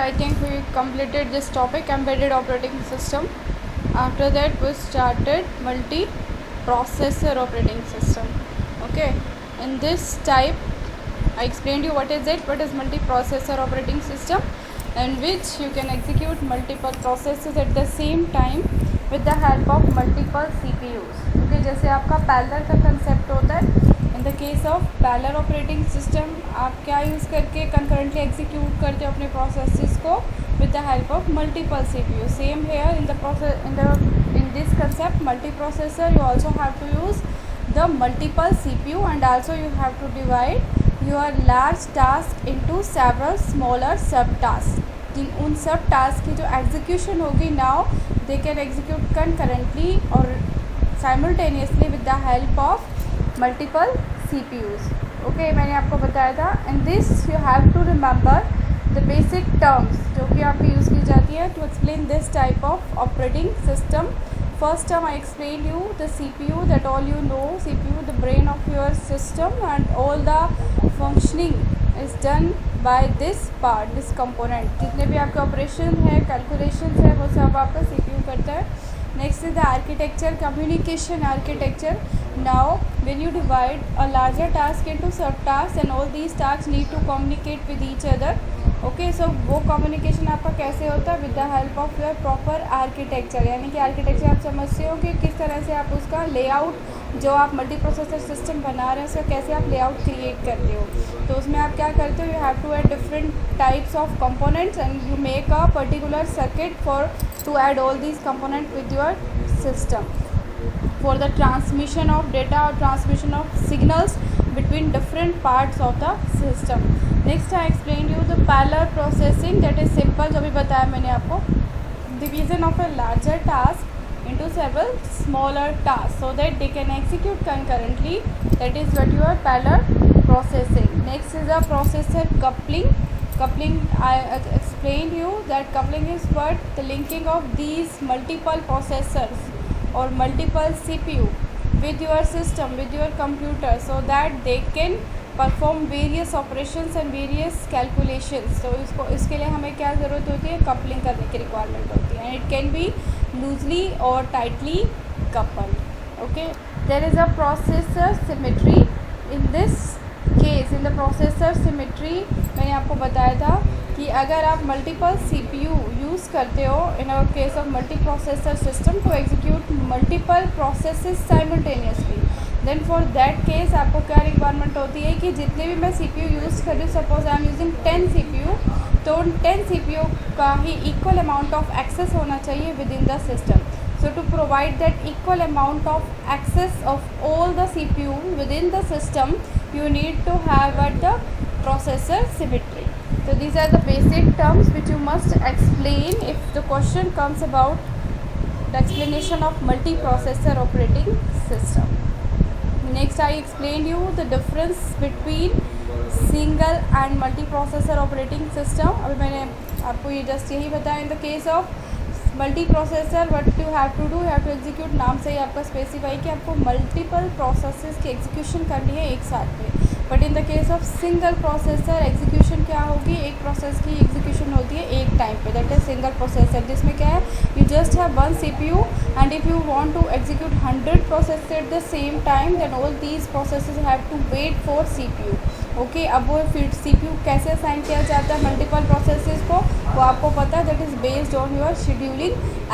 I think we completed this topic, embedded operating system. After that we started multi-processor operating system. Okay, in this type I explained you what is multi-processor operating system, in which you can execute multiple processes at the same time with the help of multiple CPUs. Okay, जैसे आपका parallel का concept होता है, in the case of parallel operating system आप क्या use करके concurrently execute करते हो अपने प्रोसेसेस को with the help of multiple CPU. Same here in this concept multiprocessor, you also have to use the multiple CPU, and also you have to divide your large task into several smaller subtasks. उन सब task की जो execution होगी now they can execute concurrently और simultaneously with the help of multiple CPUs. Okay, मैंने आपको बताया था. In this you have to remember the basic terms जो कि आपकी यूज़ की जाती है to explain this type of operating system. First term I explained you the CPU, that all you know, CPU the brain of your system, and all the functioning is done by this part, this component. जितने भी आपके operation है, calculations है, वो सब आपका CPU करता है. Next is the architecture, communication architecture. Now when you divide a larger task into subtasks and all these tasks need to communicate with each other. Okay, so वो कम्युनिकेशन आपका कैसे होता है with the help of your proper architecture. यानी कि architecture आप समझते हो कि किस तरह से आप उसका लेआउट जो आप मल्टी प्रोसेसर सिस्टम बना रहे हैं उसका कैसे आप लेआउट क्रिएट करते हो. तो उसमें आप क्या करते हो, you have to add different types of components and you make a particular circuit for to add all these component with your system for the transmission of data or transmission of signals between different parts of the system. Next I explained you the parallel processing, that is simple जो भी बताया मैंने आपको, division of a larger task into several smaller tasks so that they can execute concurrently, that is what you are parallel processing. Next is the processor coupling. I explained you that coupling is what the linking of these multiple processors or multiple CPU with your system, with your computer, so that they can perform various operations and various calculations. So इसके लिए हमें क्या ज़रूरत होती है, coupling करने की requirement होती है, and it can be loosely or tightly coupled. Okay, there is a processor symmetry. In this case, in the processor symmetry, मैंने आपको बताया था कि अगर आप मल्टीपल CPU यूज़ करते हो in our case of multi processor system to execute multiple processes simultaneously, then for that case आपको क्या रिक्वायरमेंट होती है कि जितने भी मैं CPU यूज़ कर रही हूँ, suppose I am using 10 CPU, तो उन 10 CPU का ही इक्वल अमाउंट ऑफ एक्सेस होना चाहिए with in the system. So to provide that equal amount of access of all the CPU within the system, you need to have at the processor symmetry. So these are the basic terms which you must explain if the question comes about the explanation of multiprocessor operating system. Next I explained you the difference between single and multiprocessor operating system. अभी मैंने आपको ये just यही बताया. in the case of multi processor what you have to do, have to execute, नाम से ही आपका specify कि आपको मल्टीपल प्रोसेसेस की एग्जीक्यूशन करनी है एक साथ में. But in the case of single processor execution क्या होगी, एक प्रोसेस की एग्जीक्यूशन होती है एक टाइम पे, दैट इज सिंगल प्रोसेसर, जिसमें क्या है you just have one CPU and if you want to execute 100 process at the same time then all these processes have to wait for CPU. Okay, अब वो फिर CPU कैसे assign किया जाता है मल्टीपल प्रोसेसेस को, वो आपको पता है, that is based on your scheduling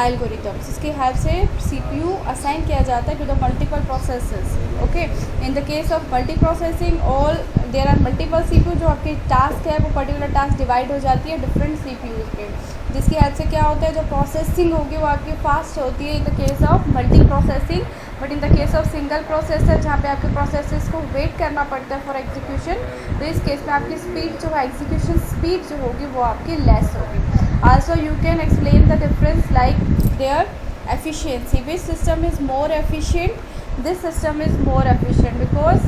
algorithms. इसकी हेल्प से CPU असाइन किया जाता है to the multiple processes. Okay, in the case of multi processing all there are multiple CPU, जो आपकी टास्क है वो पर्टिकुलर टास्क डिवाइड हो जाती है डिफरेंट CPUs पे, जिसकी हेल्प से क्या होता है जो प्रोसेसिंग होगी वो आपकी फास्ट होती है in the case of multi processing. But in the case of single processor जहाँ पे आपके प्रोसेसेस को वेट करना पड़ता है फॉर एग्जीक्यूशन, तो इस केस में आपकी स्पीड जो है एग्जीक्यूशन स्पीड जो होगी वो आपकी लेस होगी. Also you can explain the difference like their efficiency, which system is more efficient. This system is more efficient because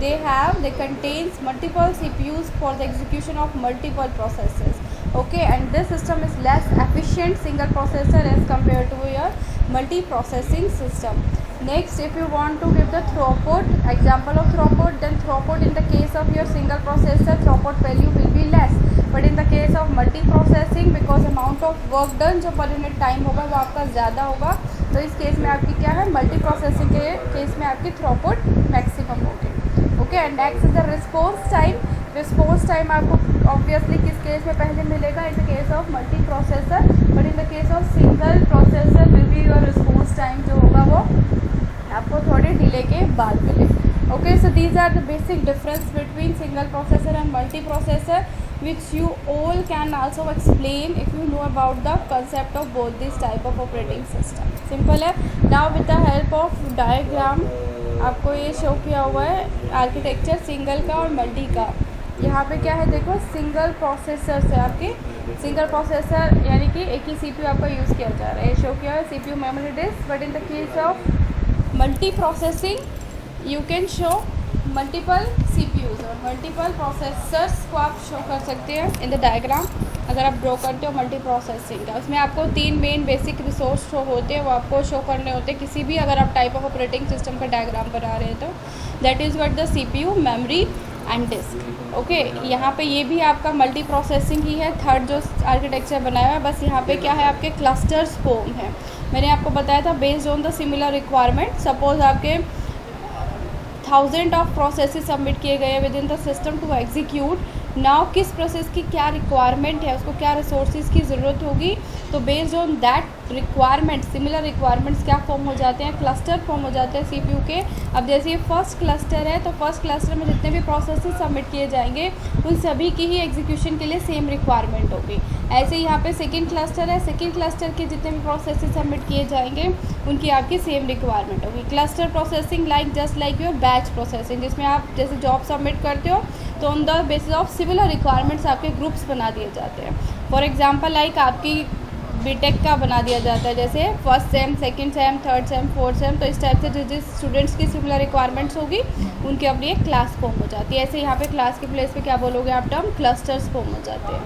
they contains multiple CPUs for the execution of multiple processes. Okay, and this system is less efficient single processor as compared to your multi-processing system. Next, if you want to give the throughput, example of throughput, then throughput in the case of your single processor, throughput value will be less. But in the case of multi-processing, because amount of work done जो per unit time होगा वो आपका ज़्यादा होगा, तो इस case में आपकी क्या है, मल्टी-प्रोसेसिंग के केस में आपकी थ्रूपुट मैक्सिमम होगी. Okay, and next is the response time. Response time आपको ऑब्वियसली किस केस में पहले मिलेगा, in the case of multi processor. But in the case of single processor will be your response time जो होगा वो आपको थोड़े डिले के बाद मिले. Okay, so these are the basic difference between single processor and multi processor, which you all can also explain if you know about the concept of both these type of operating system. Simple है. Now with the help of diagram आपको ये show किया हुआ है architecture single का और multi का. यहाँ पे क्या है देखो, सिंगल प्रोसेसर से आपकी सिंगल प्रोसेसर यानी कि एक ही CPU आपका यूज़ किया जा रहा है, शो किया है CPU memory disk. But in the case of multi processing you can show multiple CPUs और मल्टीपल प्रोसेसर्स को आप शो कर सकते हैं इन द डायग्राम. अगर आप ड्रॉ करते हो मल्टी प्रोसेसिंग का, उसमें आपको 3 मेन बेसिक रिसोर्स शो होते हैं, वो आपको शो करने होते हैं किसी भी अगर आप टाइप ऑफ ऑपरेटिंग सिस्टम का डायग्राम बना रहे हैं तो. That is what the CPU, memory and disk. Okay, यहाँ पे ये भी आपका मल्टी प्रोसेसिंग ही है. थर्ड जो आर्किटेक्चर बनाया हुआ है, बस यहाँ पे क्या है आपके क्लस्टर्स फॉर्म है. मैंने आपको बताया था based on the similar requirement. Suppose आपके 1000 ऑफ प्रोसेसेस सबमिट किए गए with in the system to execute. Now किस प्रोसेस की क्या रिक्वायरमेंट है, उसको क्या रिसोर्सेज की ज़रूरत होगी, तो based on that requirement similar requirements क्या फॉर्म हो जाते हैं, क्लस्टर फॉर्म हो जाते हैं CPU के. अब जैसे ये फर्स्ट क्लस्टर है तो फर्स्ट क्लस्टर में जितने भी प्रोसेसेस सबमिट किए जाएंगे उन सभी की ही एग्जीक्यूशन के लिए सेम रिक्वायरमेंट होगी. ऐसे ही यहाँ पे सेकंड क्लस्टर है, सेकंड क्लस्टर के जितने भी प्रोसेसेस सबमिट किए जाएंगे उनकी आपकी सेम रिक्वायरमेंट होगी. Cluster processing like just like your batch processing, जिसमें आप जैसे जॉब सबमिट करते हो तो on the basis of similar requirements आपके ग्रुप्स बना दिए जाते हैं. फॉर एग्जांपल लाइक आपकी बीटेक का बना दिया जाता है, जैसे first sem, second same, third same, fourth same. तो इस टाइप से जिस स्टूडेंट्स की सिमिलर रिक्वायरमेंट्स होगी उनकी अपनी एक क्लास फॉर्म हो जाती है. ऐसे यहाँ पे क्लास के प्लेस पे क्या बोलोगे आप, टर्म क्लस्टर्स फॉर्म हो जाते हैं.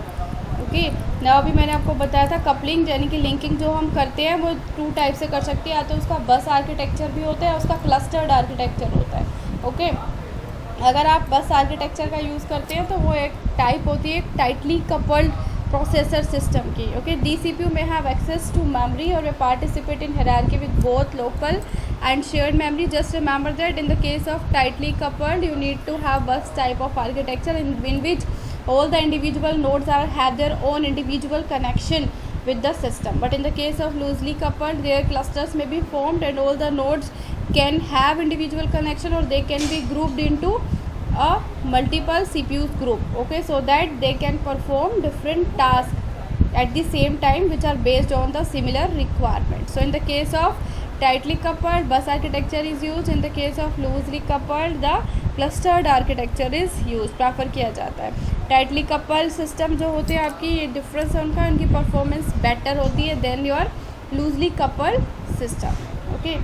ओके, ना अभी मैंने आपको बताया था कपलिंग यानी कि लिंकिंग जो हम करते हैं वो 2 टाइप से कर सकते हैं. या तो उसका बस आर्किटेक्चर भी होता है, उसका क्लस्टर्ड आर्किटेक्चर होता है. ओके, अगर आप बस आर्किटेक्चर का यूज़ करते हैं तो वो एक टाइप होती है टाइटली कपल्ड प्रोसेसर सिस्टम की. ओके, दी CPU में हैव एक्सेस टू मेमोरी और वे participate in hierarchy with both local and shared memory. Just remember that in the case of tightly coupled you need to have bus type of architecture in which all the individual nodes have their own individual connection with the system. But in the case of loosely coupled, their clusters may be formed and all the nodes can have individual connection or they can be grouped into a multiple CPUs group. Okay, so that they can perform different tasks at the same time which are based on the similar requirements. So in the case of tightly coupled, bus architecture is used. In the case of loosely coupled, the clustered architecture is used, prefer किया जाता है. Tightly coupled system जो होते हैं आपकी ये difference है उनका, उनकी परफॉर्मेंस बेटर होती है then your loosely coupled system. Okay,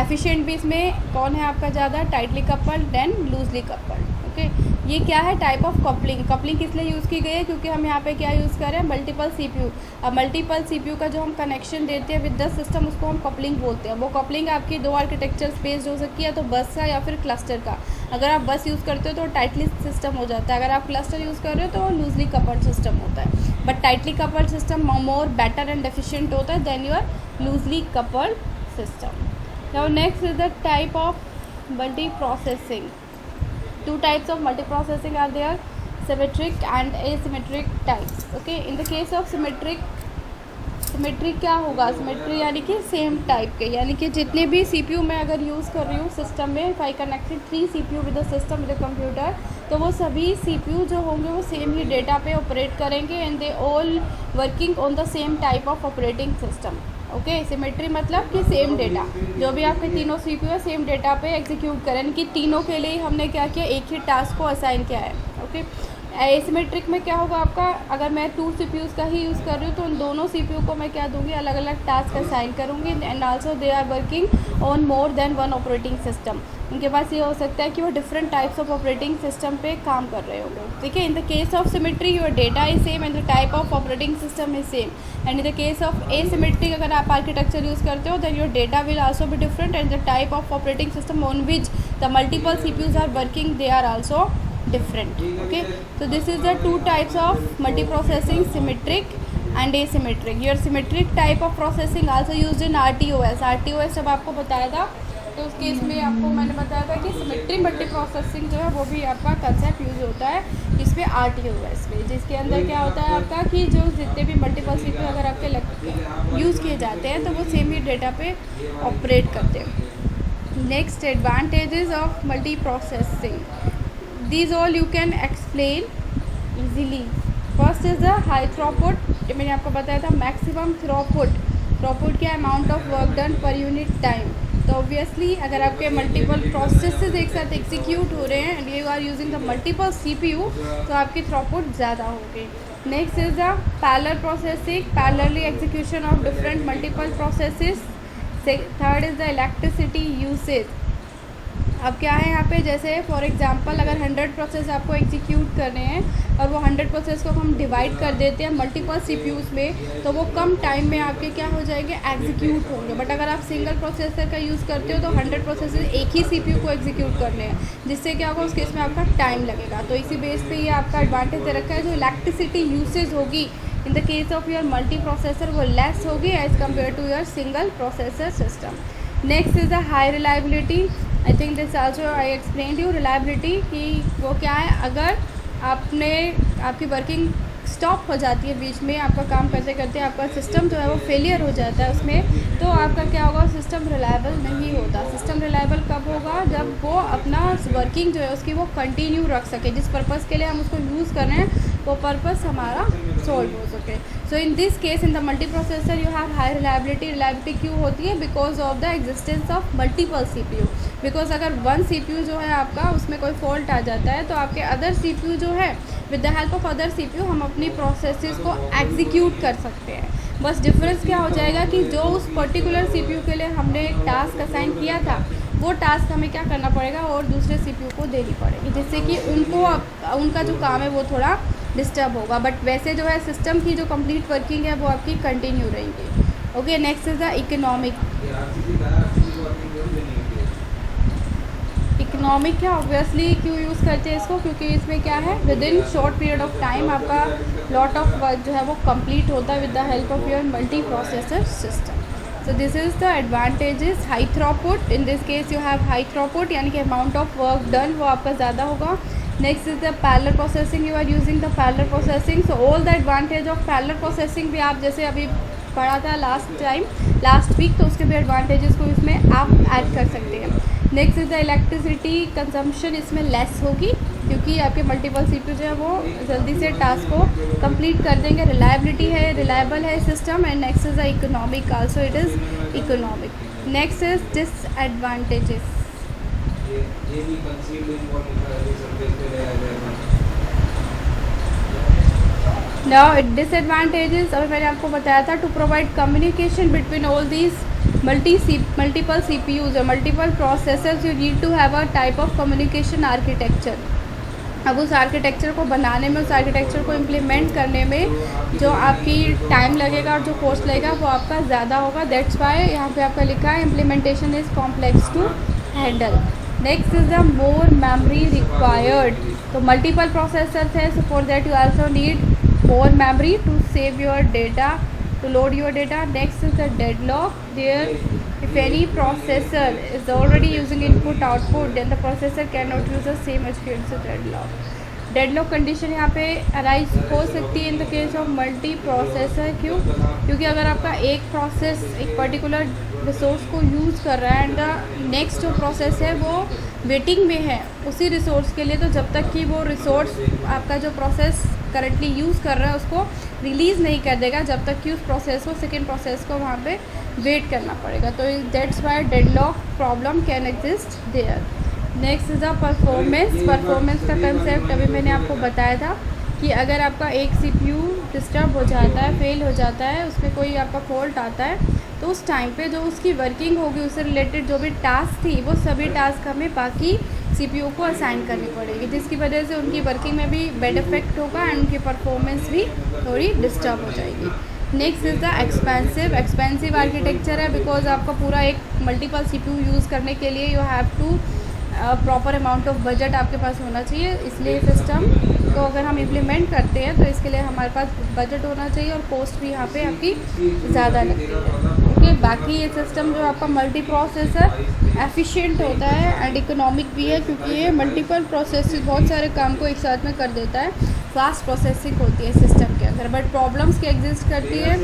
efficient भी इसमें कौन है आपका ज़्यादा, tightly coupled then loosely coupled. Okay, ये क्या है टाइप ऑफ कपलिंग. कपलिंग किस लिए यूज़ की गई है, क्योंकि हम यहाँ पे क्या यूज़ कर रहे हैं, मल्टीपल CPU. अब मल्टीपल CPU का जो हम कनेक्शन देते हैं विद द सिस्टम उसको हम कपलिंग बोलते हैं. वो कपलिंग आपकी 2 आर्किटेक्चर बेस्ड हो सकती है, तो बस का या फिर क्लस्टर का. अगर आप बस यूज़ करते हो तो टाइटली सिस्टम हो जाता है, अगर आप क्लस्टर यूज़ कर रहे हो तो लूजली कपल्ड सिस्टम होता है. But tightly coupled system more better and efficient होता है then your loosely coupled system. Now next is the type of multi processing. 2 types of multiprocessing are there, symmetric and asymmetric types. Okay, in the case of symmetric क्या होगा, symmetry यानी कि same type के, यानी कि जितने भी CPU मैं अगर यूज़ कर रही हूँ सिस्टम में, if I connected 3 CPU with the system with the computer, तो वो सभी CPU जो होंगे वो सेम ही डेटा पे ऑपरेट करेंगे and they all working on the same type of operating system. Okay, symmetry मतलब कि सेम डेटा, जो भी आपके तीनों CPU है सेम डेटा पे एग्जीक्यूट करें, कि तीनों के लिए हमने क्या किया, एक ही टास्क को असाइन किया है. ओके, एसिमेट्रिक में क्या होगा आपका, अगर मैं 2 CPUs का ही यूज़ कर रही हूँ तो उन दोनों CPU को मैं क्या दूँगी, अलग अलग टास्क असाइन करूँगी। And also they are working on more than one operating system. उनके पास ये हो सकता है कि वो different types of operating system पे काम कर रहे होंगे, ठीक है। In the case of symmetry your data is same and the type of operating system is same. And in the case of asymmetric अगर आप आर्किटेक्चर यूज़ करते हो then your data will also be different and the type of operating system on which the multiple CPUs are working they are also different. Okay, so this is the two types of multiprocessing, symmetric and asymmetric. Your symmetric type of processing also used in RTOS. RTOS जब आपको बताया था तो उस case में आपको मैंने बताया था कि सिमेट्रिक मल्टीप्रोसेसिंग जो है वो भी आपका कंसेप्ट यूज़ होता है इसमें RTOS में, जिसके अंदर क्या होता है आपका कि जो जितने भी मल्टीपल CPU अगर आपके यूज़ किए जाते हैं तो वो सेम ही डेटा पे ऑपरेट करते हैं। Next, advantages of multiprocessing, these all you can explain easily. First is the high throughput, मैंने आपको बताया था मैक्सिमम थ्रूपुट क्या, amount of work done per unit time. तो ऑब्वियसली अगर आपके मल्टीपल प्रोसेसेस एक साथ एग्जीक्यूट हो रहे हैं and you are using the multiple CPU तो आपकी थ्रूपुट ज़्यादा होगी। Next is the parallel processing, parallelly execution of different multiple processes. Third is the electricity usage. अब क्या है यहाँ पे, जैसे फॉर एग्जांपल अगर 100 प्रोसेस आपको एग्जीक्यूट करने हैं और वो 100 प्रोसेस को हम डिवाइड कर देते हैं मल्टीपल CPUs में तो वो कम टाइम में आपके क्या हो जाएंगे, एग्जीक्यूट होंगे। बट अगर आप सिंगल प्रोसेसर का यूज़ करते हो तो 100 प्रोसेस एक ही CPU को एग्जीक्यूट करने हैं, जिससे क्या होगा उस केस में आपका टाइम लगेगा। तो इसी बेस पे ये आपका एडवांटेज दे रखा है, जो इलेक्ट्रिसिटी यूसेज होगी in the case of your multi processor वो लेस होगी as compare to your single processor system. Next is the high reliability. I think this also I explain you reliability कि वो क्या है, अगर आपकी वर्किंग स्टॉप हो जाती है बीच में, आपका काम करते करते आपका सिस्टम जो है वो फेलियर हो जाता है उसमें, तो आपका क्या होगा, सिस्टम रिलायबल नहीं होता। सिस्टम रिलायबल कब होगा, जब वो अपना वर्किंग जो है उसकी वो कंटिन्यू रख सके, जिस पर्पज़ के लिए हम उसको यूज़ कर रहे हैं वो पर्पज़ हमारा सॉल्व हो सके। So in this case in the multi processor you have high reliability. Reliability क्यों होती है, because of the existence of multiple CPU। Because अगर वन CPU जो है आपका उसमें कोई फॉल्ट आ जाता है तो आपके अदर CPU जो है with the help of other CPU हम अपनी प्रोसेसेस को एग्जीक्यूट कर सकते हैं। बस डिफरेंस क्या हो जाएगा कि जो उस पर्टिकुलर CPU के लिए हमने एक टास्क असाइन किया था वो टास्क हमें क्या करना पड़ेगा और दूसरे CPU को देनी पड़ेगी, जिससे कि उनका जो काम है वो थोड़ा डिस्टर्ब होगा। बट वैसे जो है सिस्टम की जो कंप्लीट वर्किंग है वो आपकी कंटिन्यू रहेगी। Okay, next is the economic क्या, ऑब्वियसली क्यों यूज़ करते हैं इसको, क्योंकि इसमें क्या है with in short period of time आपका लॉट ऑफ वर्क जो है वो कंप्लीट होता है with the help of your multi processor system. So this is the advantages. High throughput, in this case you have high throughput यानी कि amount of work done वो आपका ज़्यादा होगा। Next is the parallel processing, you are using the parallel processing. So all the advantage of parallel processing भी आप जैसे अभी पढ़ा था लास्ट वीक, तो उसके भी एडवांटेजेस को इसमें आप ऐड कर सकते हैं। Next is the electricity consumption, इसमें लेस होगी क्योंकि आपके मल्टीपल CPU जो है वो जल्दी से टास्क को कंप्लीट कर देंगे। रिलायबिलिटी है, रिलायबल है system. And next is the economic, also it is economic. Next is disadvantages. Now disadvantages, अभी मैंने आपको बताया था to provide communication between all these multiple CPUs और multiple processors you need to have a type of communication architecture. अब उस architecture को बनाने में, उस आर्किटेक्चर को इम्प्लीमेंट करने में जो आपकी टाइम लगेगा और जो कॉस्ट लगेगा वो आपका ज़्यादा होगा। दैट्स वाई यहाँ पे आपका लिखा है implementation is complex to handle. Next is the more memory required. तो मल्टीपल प्रोसेसर्स है, so for that you also need more memory to save your data, to load your data. Next is the deadlock. There, if any processor is already using input output, then the processor cannot use the same experience as deadlock. Deadlock condition यहाँ पे arise हो सकती है in the case of multi processor. क्यों? क्योंकि अगर आपका एक प्रोसेस एक पर्टिकुलर रिसोर्स को यूज़ कर रहा है एंड द नेक्स्ट जो प्रोसेस है वो वेटिंग में है उसी रिसोर्स के लिए, तो जब तक कि वो रिसोर्स आपका जो प्रोसेस करंटली यूज़ कर रहा है उसको रिलीज़ नहीं कर देगा, जब तक कि उस प्रोसेस को सेकेंड प्रोसेस को वहाँ पे वेट करना पड़ेगा। तो that's why deadlock problem can exist there. Next is the performance का कंसेप्ट अभी मैंने आपको बताया था कि अगर आपका एक सीपीयू डिस्टर्ब हो जाता है, फेल हो जाता है, उसमें कोई आपका फॉल्ट आता है, तो उस टाइम पे जो उसकी वर्किंग होगी, उससे रिलेटेड जो भी टास्क थी, वो सभी टास्क हमें बाकी सीपीयू को असाइन करनी पड़ेगी, जिसकी वजह से उनकी वर्किंग में भी बैड इफेक्ट होगा एंड उनकी परफॉर्मेंस भी थोड़ी डिस्टर्ब हो जाएगी। Next is the expensive architecture है, बिकॉज आपका पूरा एक मल्टीपल सीपीयू यूज़ करने के लिए you have to proper amount of budget आपके पास होना चाहिए। इसलिए सिस्टम को अगर हम इम्प्लीमेंट करते हैं तो इसके लिए हमारे पास बजट होना चाहिए और कॉस्ट भी यहाँ पे आपकी ज़्यादा लगती है। ओके, बाकी ये सिस्टम जो आपका मल्टी प्रोसेसर एफिशिएंट होता है एंड इकोनॉमिक भी है, क्योंकि ये मल्टीपल प्रोसेस बहुत सारे काम को एक साथ में कर देता है। फास्ट प्रोसेसिंग होती है सिस्टम के अंदर, बट प्रॉब्लम्स क्या एग्जिस्ट करती है।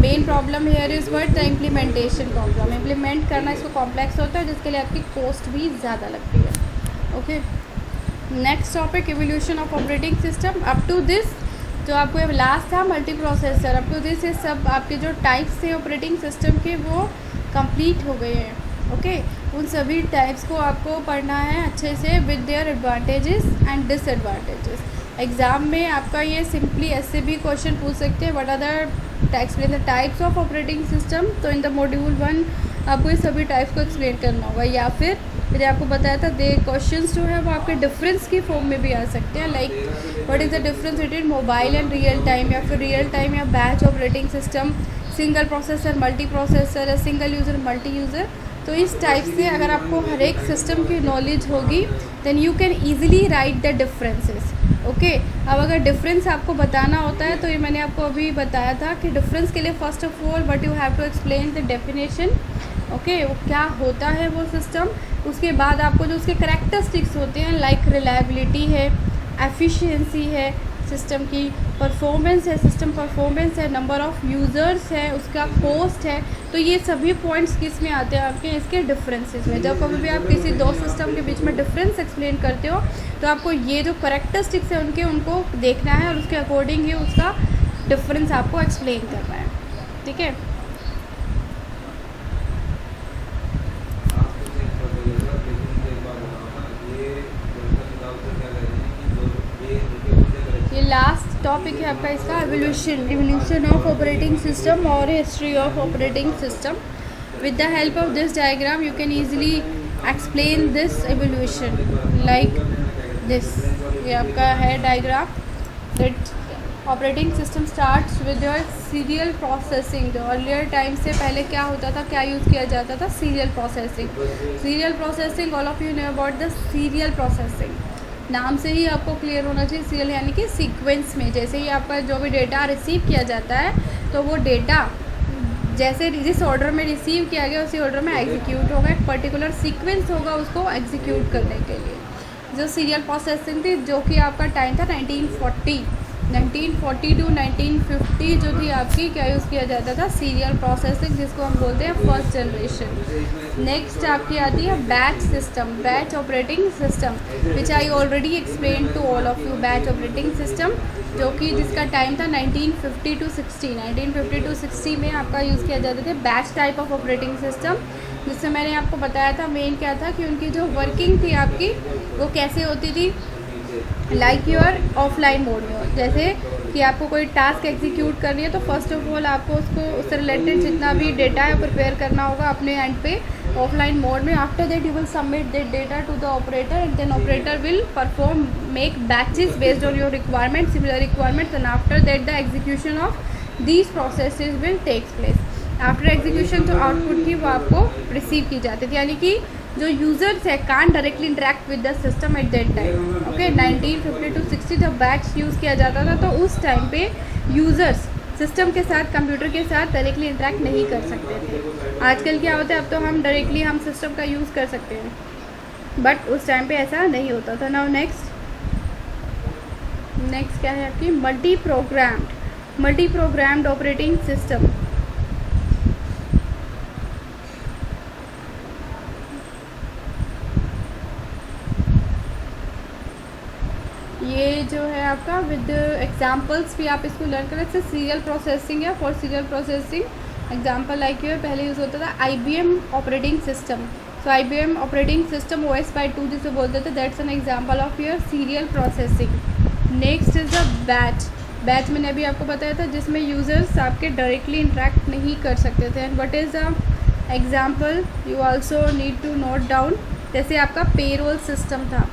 Main problem here is what the implementation problem. Implement करना इसको कॉम्प्लेक्स होता है, जिसके लिए आपकी कॉस्ट भी ज़्यादा लगती है। Okay, next topic evolution of operating system. Up to this जो आपको लास्ट था multi processor, up to this ये सब आपके जो टाइप्स थे ऑपरेटिंग सिस्टम के वो कंप्लीट हो गए हैं। ओके, उन सभी टाइप्स को आपको पढ़ना है अच्छे से with their advantages and disadvantages. Exam में आपका ये सिंपली ऐसे भी क्वेश्चन पूछ सकते हैं, what are the explain the types of operating system. तो इन द मॉड्यूल 1 आपको ये सभी टाइप्स को एक्सप्लेन करना होगा, या फिर मैंने आपको बताया था दे क्वेश्चंस जो है वो आपके डिफरेंस की फॉर्म में भी आ सकते हैं, like what is the difference between mobile and real time, या फिर रियल टाइम या batch operating system, single processor multi processor या सिंगल यूज़र मल्टी यूज़र। तो इस टाइप से अगर आपको हर एक सिस्टम की नॉलेज होगी then you can easily write the differences. Okay, अब अगर डिफरेंस आपको बताना होता है तो ये मैंने आपको अभी बताया था कि डिफरेंस के लिए first of all but you have to explain the definition. Okay, वो क्या होता है वो सिस्टम। उसके बाद आपको जो उसके करैक्टरिस्टिक्स होते हैं लाइक रिलायबिलिटी है, एफिशिएंसी है सिस्टम की, परफॉर्मेंस है, सिस्टम परफॉर्मेंस है, नंबर ऑफ़ यूज़र्स है, उसका कॉस्ट है। तो ये सभी पॉइंट्स किस में आते हैं आपके इसके डिफरेंसेस में। जब कभी भी आप किसी दो सिस्टम के बीच में डिफरेंस एक्सप्लेन करते हो तो आपको ये जो करैक्टरिस्टिक्स है उनको देखना है और उसके अकॉर्डिंग ही उसका डिफरेंस आपको एक्सप्लेन करना है। ठीक है, ये लास्ट टॉपिक है आपका इसका इवोल्यूशन ऑफ ऑपरेटिंग सिस्टम और history of operating system. With the help of this diagram you can easily explain this evolution like this. ये आपका है diagram that operating system starts with your serial processing. जो earlier time से पहले क्या होता था, क्या यूज़ किया जाता था, serial processing. All of you know about the serial processing. नाम से ही आपको क्लियर होना चाहिए, सीरियल यानी कि सीक्वेंस में। जैसे ही आपका जो भी डेटा रिसीव किया जाता है तो वो डेटा जैसे जिस ऑर्डर में रिसीव किया गया उसी ऑर्डर में एग्जीक्यूट होगा, एक पर्टिकुलर सीक्वेंस होगा उसको एग्जीक्यूट करने के लिए। जो सीरियल प्रोसेसिंग थी जो कि आपका टाइम था 1940 टू 1950 जो थी आपकी, क्या यूज़ किया जाता था, सीरियल प्रोसेसिंग, जिसको हम बोलते हैं फर्स्ट जनरेशन। नेक्स्ट आपकी आती है batch system, batch operating system, which I already explain to all of you. Batch operating system जो कि जिसका टाइम था 1950 टू 60 में आपका यूज़ किया जाता था batch type of operating system, जिससे मैंने आपको बताया था मेन क्या था कि उनकी जो वर्किंग थी आपकी वो कैसे होती थी, लाइक यूर ऑफलाइन मोड में। जैसे कि आपको कोई टास्क एग्जीक्यूट करनी है तो फर्स्ट ऑफ ऑल आपको उससे रिलेटेड जितना भी डेटा है प्रिपेयर करना होगा अपने एंड पे ऑफलाइन मोड में। After that you will submit that data to the operator and then operator will perform make batches based on your requirement, similar requirements, and after that the execution of these processes will takes place. After execution जो output थी वो आपको receive की जाती थी, यानी कि जो यूज़र्स है can directly interact with the system at that time. Okay, 1950 to 60 जब बैच यूज़ किया जाता था तो उस टाइम पे यूज़र्स सिस्टम के साथ, कंप्यूटर के साथ डायरेक्टली इंटरेक्ट नहीं कर सकते थे। आजकल क्या होता है, अब तो हम डायरेक्टली हम सिस्टम का यूज़ कर सकते हैं, बट उस टाइम पे ऐसा नहीं होता था। नाउ नेक्स्ट क्या है आपकी मल्टी प्रोग्राम्ड ऑपरेटिंग सिस्टम। ये जो है आपका विद एग्जांपल्स भी आप इसको लर्न करें। जैसे सीरियल प्रोसेसिंग है, for serial processing example like ये पहले यूज़ होता था IBM operating system. So IBM operating system OS by 2 जिसे बोलते थे, that's an example of your serial processing. Next is the batch. Batch मैंने अभी आपको बताया था जिसमें यूज़र्स आपके डायरेक्टली इंटरेक्ट नहीं कर सकते थे। And what is the example you also need to note down, जैसे आपका पेरोल सिस्टम था,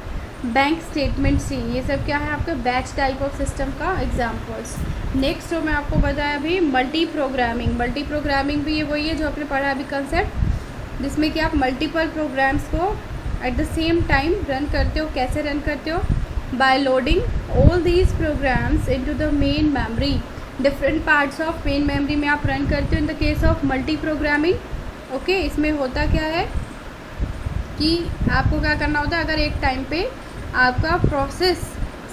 बैंक स्टेटमेंट सी, ये सब क्या है आपका बैच टाइप ऑफ सिस्टम का एग्जाम्पल्स। नेक्स्ट जो मैं आपको बताया अभी मल्टी प्रोग्रामिंग। मल्टी प्रोग्रामिंग भी ये वही है जो आपने पढ़ा अभी कंसेप्ट, जिसमें कि आप मल्टीपल प्रोग्राम्स को at the same time run करते हो। कैसे रन करते हो? By loading all these programs into the main memory. Different parts of main memory में आप रन करते हो in the case of multi programming. Okay, इसमें होता क्या है कि आपको क्या करना होता है, अगर एक टाइम पे आपका प्रोसेस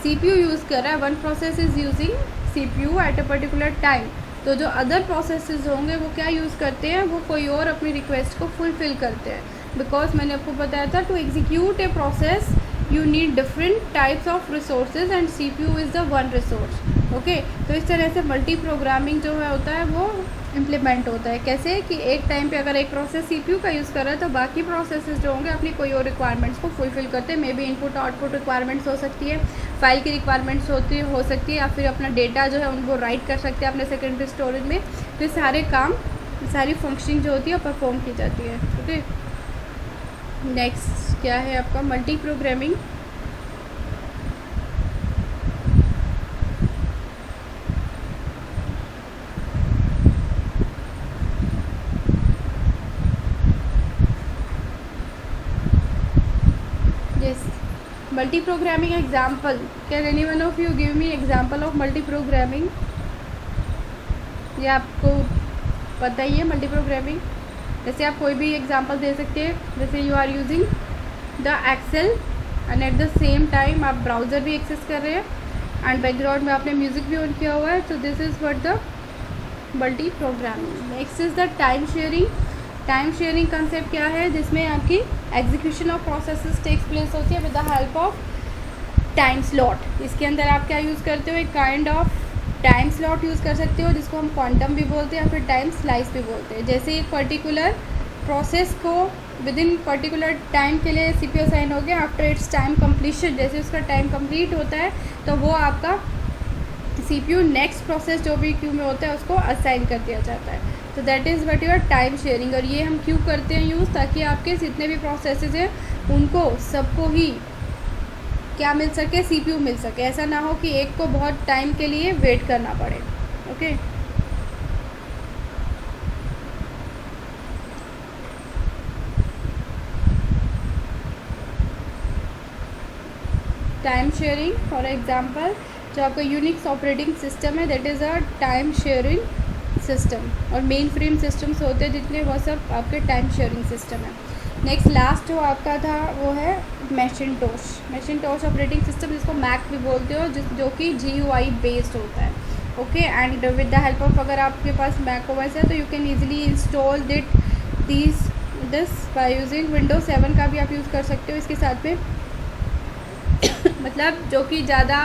CPU यूज़ कर रहा है, one process is using CPU at a particular time, तो जो अदर प्रोसेसेस होंगे वो क्या यूज़ करते हैं, वो कोई और अपनी रिक्वेस्ट को फुलफ़िल करते हैं। बिकॉज मैंने आपको बताया था to execute a process you need different types of resources and CPU is the one resource. Okay, तो इस तरह से मल्टी प्रोग्रामिंग जो है होता है वो इम्प्लीमेंट होता है। कैसे कि एक टाइम पे अगर एक प्रोसेस CPU का यूज़ कर रहा है तो बाकी प्रोसेसेस जो होंगे अपनी कोई और रिक्वायरमेंट्स को फुलफ़िल करते हैं। May be input output requirements हो सकती है, फाइल की रिक्वायरमेंट्स हो सकती है, या फिर अपना डेटा जो है उनको राइट कर सकते हैं अपने सेकेंडरी स्टोरेज में। तो ये सारे काम, सारी फंक्शनिंग जो होती है परफॉर्म की जाती है। ओके, नेक्स्ट क्या है आपका multi programming. Multi programming example, can any one of you give me example of multi programming? ये आपको पता ही है मल्टी प्रोग्रामिंग। जैसे आप कोई भी एग्जाम्पल दे सकते हैं, जैसे you are using the Excel and at the same time आप ब्राउज़र भी एक्सेस कर रहे हैं एंड बैकग्राउंड में आपने म्यूज़िक भी ऑन किया हुआ है, तो this is what the multi programming. Next is the time sharing. Time sharing concept क्या है, जिसमें आपकी execution of processes takes place होती है with the help of time slot. इसके अंदर आप क्या यूज़ करते हो, एक kind of time slot use कर सकते हो जिसको हम क्वांटम भी बोलते हैं या फिर टाइम स्लाइस भी बोलते हैं। जैसे एक पर्टिकुलर प्रोसेस को विद इन पर्टिकुलर टाइम के लिए CPU असाइन हो गया, आफ्टर इट्स टाइम कम्प्लीशन, जैसे उसका टाइम कंप्लीट होता है तो वो आपका CPU नेक्स्ट प्रोसेस जो भी क्यू में होता है उसको असाइन कर दिया जाता है। तो that is what your time sharing. और ये हम क्यों करते हैं यूज़, ताकि आपके जितने भी प्रोसेसेस हैं उनको सबको ही क्या मिल सके, CPU मिल सके। ऐसा ना हो कि एक को बहुत टाइम के लिए वेट करना पड़े। Okay, time sharing for example, जो आपका यूनिक्स ऑपरेटिंग सिस्टम है that is a time sharing system, और मेन फ्रेम सिस्टम्स होते हैं जितने वो सब आपके टाइम शेयरिंग सिस्टम है। नेक्स्ट लास्ट जो आपका था वो है मैकिन्टोश। मैकिन्टोश ऑपरेटिंग सिस्टम जिसको मैक भी बोलते हो, जो कि GUI बेस्ड होता है। Okay, and with the help of, अगर आपके पास मैक OS है तो you can easily install this by using Windows 7 का भी आप यूज़ कर सकते हो इसके साथ में। मतलब जो कि ज़्यादा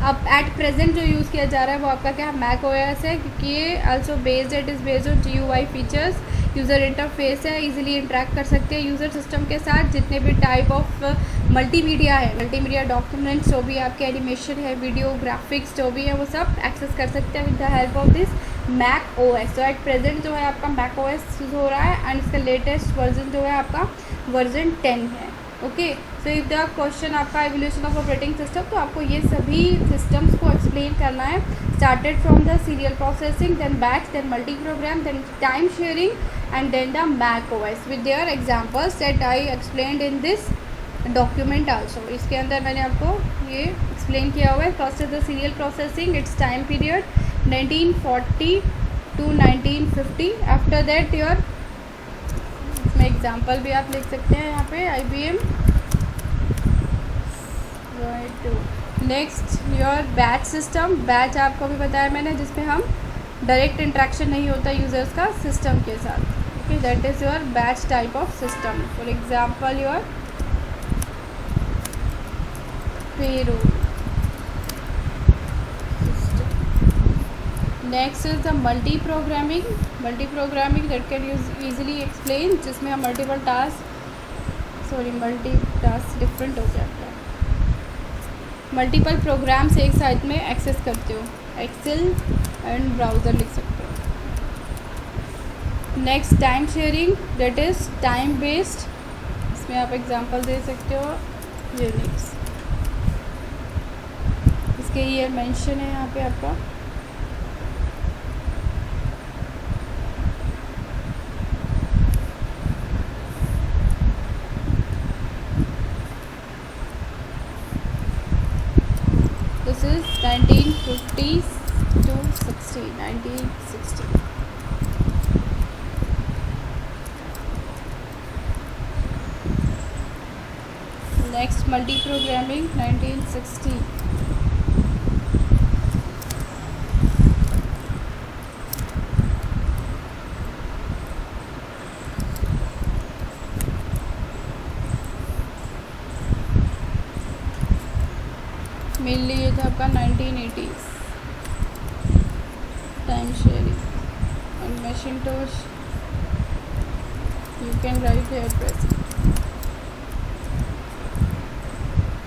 अब एट प्रेजेंट जो यूज़ किया जा रहा है वो आपका क्या मैक OS है, क्योंकि ये also based, it is based on GUI features. User interface है, इजीली इंटरेक्ट कर सकते हैं यूज़र सिस्टम के साथ। जितने भी टाइप ऑफ मल्टीमीडिया है, मल्टीमीडिया डॉक्यूमेंट्स जो भी आपके एनिमेशन है, वीडियो ग्राफिक्स जो भी है, वो सब एक्सेस कर सकते हैं with the help of this Mac OS। तो एट प्रेजेंट जो है आपका मैक OS यूज़ हो रहा है एंड इसका लेटेस्ट वर्जन जो है आपका वर्जन 10 है। Okay, so if the question आपका एवोल्यूशन ऑफ ऑपरेटिंग सिस्टम, तो आपको ये सभी सिस्टम्स को एक्सप्लेन करना है, started from the serial processing, then batch, then multi program, then time sharing and then the Mac OS with their examples that I explained in this document also. इसके अंदर मैंने आपको ये एक्सप्लेन किया हुआ है। First is the serial processing, it's time period 1940 to 1950। After that your, इसमें example भी आप लिख सकते हैं यहाँ पे IBM। Next your batch system. Batch आपको भी बताया मैंने, जिसमें हम डायरेक्ट इंट्रैक्शन नहीं होता यूज़र्स का सिस्टम के साथ। Okay, that is your batch type of system. For example your payroll system. Next is the multi programming. Multi programming that can use easily explain, जिसमें हम multiple task sorry multi task different हो जाता है। Multiple programmes एक साथ में access करते हो, एक्सेल एंड ब्राउज़र लिख सकते हो। Next time sharing, that is time based. इसमें आप एग्जांपल दे सकते हो यूनिक्स, इसके ईयर मेंशन है यहाँ पे आपका। This is 1950 to 60, 1960। Next multi programming 1960। Mainly ये था आपका 1980s। टाइम शेयरिंग और Macintosh, you can write here present.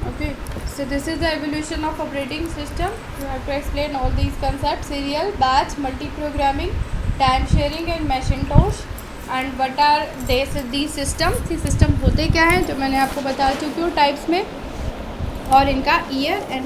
Okay, so this is the evolution of operating system. You have to explain all these concepts: serial, batch, multi-programming, time sharing and Macintosh. And what are these systems? ये system होते क्या हैं जो मैंने आपको बता चुकी हूँ टाइप्स में, और इनका ईयर एंड